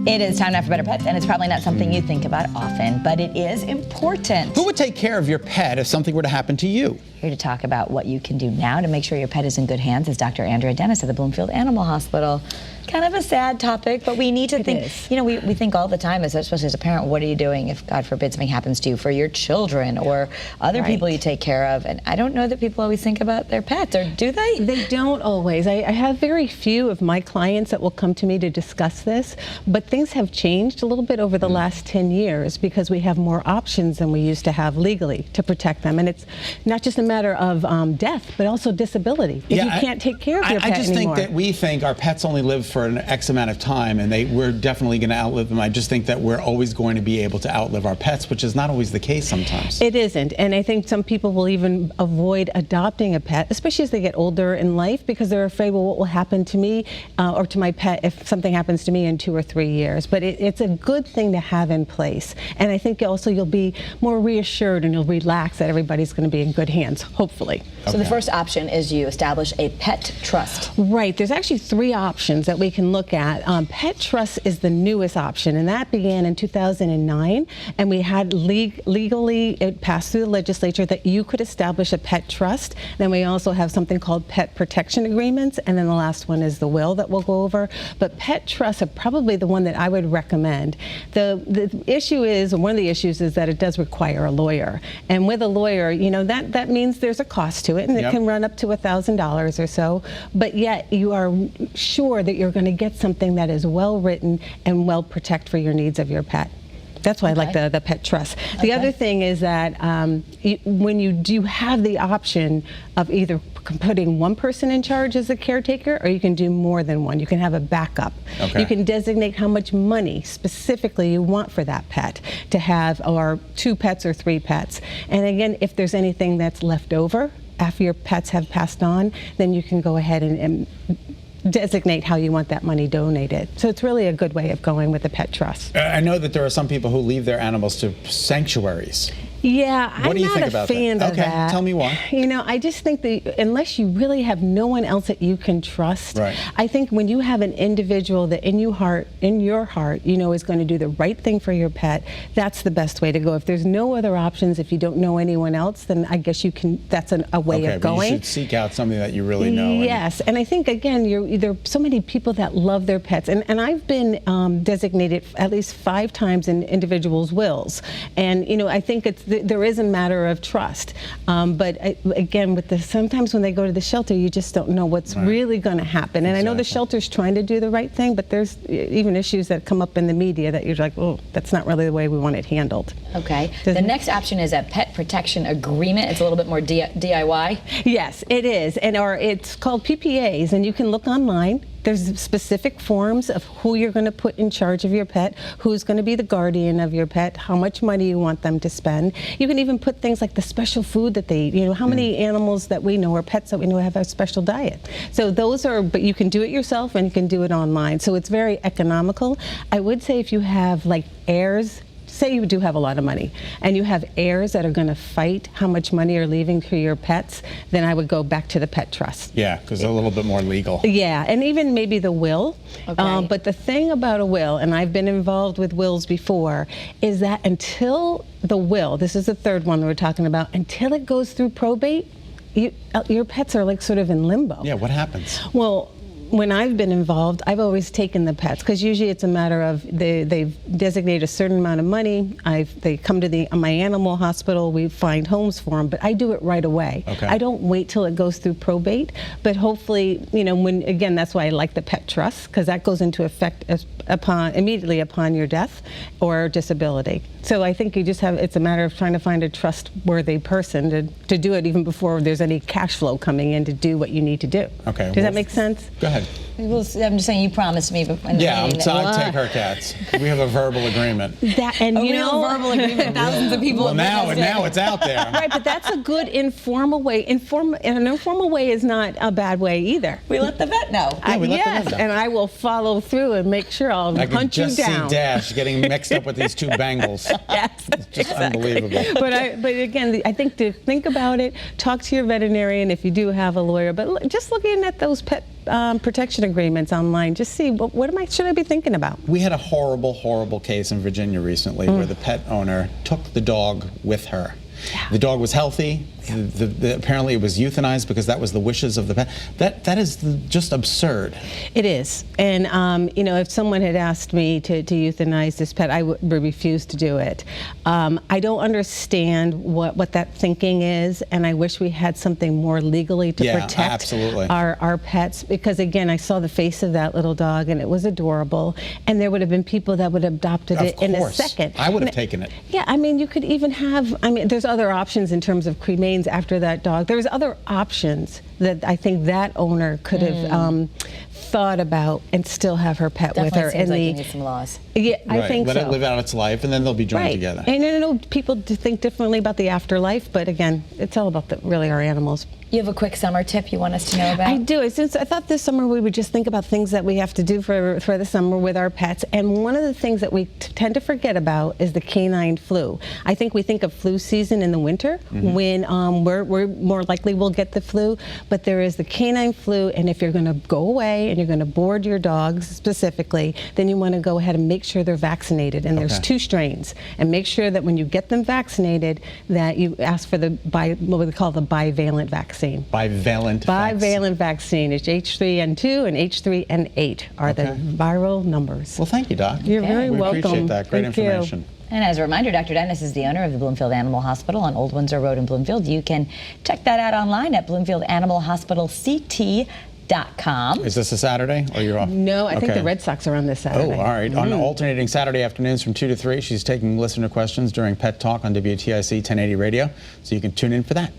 It is time now for Better Pets, and it's probably not something you think about often, but it is important. Who would take care of your pet if something were to happen to you? Here to talk about what you can do now to make sure your pet is in good hands is Dr. Andrea Dennis at the Bloomfield Animal Hospital. Kind of a sad topic, but we need to think, you know, we think all the time, especially as a parent, what are you doing if, God forbid, something happens to you for your children or other people you take care of? And I don't know that people always think about their pets, or do they? They don't always. I have very few of my clients that will come to me to discuss this, but things have changed a little bit over the last 10 years because we have more options than we used to have legally to protect them. And it's not just a matter of death, but also disability. If you can't take care of your pet I just anymore. think that we think our pets only live for an X amount of time, and we're definitely going to outlive them. I just think that we're always going to be able to outlive our pets, which is not always the case sometimes. It isn't, and I think some people will even avoid adopting a pet, especially as they get older in life, because they're afraid, well, what will happen to me or to my pet if something happens to me in 2 or 3 years. But it's a good thing to have in place, and I think also you'll be more reassured and you'll relax that everybody's going to be in good hands, hopefully. So the first option is you establish a pet trust. Right. There's actually 3 options that we can look at. Pet trust is the newest option, and that began in 2009. And we had legally, it passed through the legislature that you could establish a pet trust. Then we also have something called pet protection agreements. And then the last one is the will that we'll go over. But pet trusts are probably the one that I would recommend. The issue is, or one of the issues is that it does require a lawyer. And with a lawyer, you know, that means there's a cost to it, and it can run up to $1,000 or so. But yet you are sure that you're going to get something that is well written and well protect for your needs of your pet. That's why I like the pet trust. The other thing is that when you do have the option of either putting one person in charge as a caretaker, or you can do more than one. You can have a backup. You can designate how much money specifically you want for that pet to have, or 2 pets or 3 pets. And again, if there's anything that's left over after your pets have passed on, then you can go ahead and designate how you want that money donated. So it's really a good way of going with the pet trust. I know that there are some people who leave their animals to sanctuaries. Yeah, what do you think I'm not about a fan that? of that. Tell me why. You know, I just think that unless you really have no one else that you can trust, I think when you have an individual that in your heart, you know, is going to do the right thing for your pet, that's the best way to go. If there's no other options, if you don't know anyone else, then I guess you can. That's a way of going. But you should seek out something that you really know. Yes, and I think again, there are so many people that love their pets, and I've been designated at least 5 times in individuals' wills, and you know, I think there is a matter of trust, but again, sometimes when they go to the shelter, you just don't know what's really going to happen. And I know the shelter's trying to do the right thing, but there's even issues that come up in the media that you're like, oh, that's not really the way we want it handled. Okay. The next option is a pet protection agreement. It's a little bit more DIY. Yes, it is, and it's called PPAs, and you can look online. There's specific forms of who you're going to put in charge of your pet, who's going to be the guardian of your pet, how much money you want them to spend. You can even put things like the special food that they eat. You know, how many animals that we know or pets that we know have a special diet. So those are, but you can do it yourself and you can do it online. So it's very economical. I would say if you have like heirs, say you do have a lot of money and you have heirs that are going to fight how much money you're leaving to your pets, then I would go back to the pet trust. Yeah, because they're a little bit more legal. Yeah, and even maybe the will. But the thing about a will, and I've been involved with wills before, is that until the will, this is the third one we're talking about, until it goes through probate, your pets are like sort of in limbo. Yeah, what happens? Well, when I've been involved, I've always taken the pets, because usually it's a matter of they've designated a certain amount of money. They come to my animal hospital. We find homes for them, but I do it right away. I don't wait till it goes through probate. But hopefully, you know, again, that's why I like the pet trust, because that goes into effect immediately upon your death or disability. So I think it's a matter of trying to find a trustworthy person to do it even before there's any cash flow coming in to do what you need to do. Okay. Does that make sense? Go ahead. Well, I'm just saying, you promised me. Yeah, so I'd take her cats. We have a verbal agreement. Verbal agreement. Thousands of people. Well, now it's out there. Right, but that's a good informal way. An informal way is not a bad way either. We let the vet know. Yes, and I will follow through and make sure I'll hunt you down. I can just see Dash getting mixed up with these 2 Bengals. Yes, it's just unbelievable. But again, I think to think about it, talk to your veterinarian if you do have a lawyer. But just looking at those pet protection agreements online. Just see should I be thinking about? We had a horrible case in Virginia recently where the pet owner took the dog with her. Yeah. The dog was healthy. Apparently it was euthanized because that was the wishes of the pet. That is just absurd. It is. And, if someone had asked me to euthanize this pet, I would refuse to do it. I don't understand what that thinking is, and I wish we had something more legally to protect absolutely. our pets, because, again, I saw the face of that little dog, and it was adorable, and there would have been people that would have adopted it in a second. I would have taken it. Yeah, you could even have, there's other options in terms of cremains after that dog. There's other options that I think that owner could have thought about and still have her pet with her. Seems like you need some laws. Yeah, Right. I think Let so. it live out its life, and then they'll be joined together. And I know people think differently about the afterlife, but again, it's all about really our animals. You have a quick summer tip you want us to know about? I do. Since I thought this summer we would just think about things that we have to do for the summer with our pets. And one of the things that we tend to forget about is the canine flu. I think we think of flu season in the winter when we're more likely we'll get the flu. But there is the canine flu, and if you're going to go away and you're going to board your dogs specifically, then you want to go ahead and make sure they're vaccinated. And there's 2 strains. And make sure that when you get them vaccinated, that you ask for what we call the bivalent vaccine. Bivalent vaccine. It's H3N2 and H3N8 are the viral numbers. Well, thank you, Doc. You're very we welcome. appreciate that. Great Thank you. information. And as a reminder, Dr. Dennis is the owner of the Bloomfield Animal Hospital on Old Windsor Road in Bloomfield. You can check that out online at bloomfieldanimalhospitalct.com. Is this a Saturday, or you're off? No, I think the Red Sox are on this Saturday. Oh, all right. On alternating Saturday afternoons from 2 to 3, she's taking listener questions during Pet Talk on WTIC 1080 Radio, so you can tune in for that.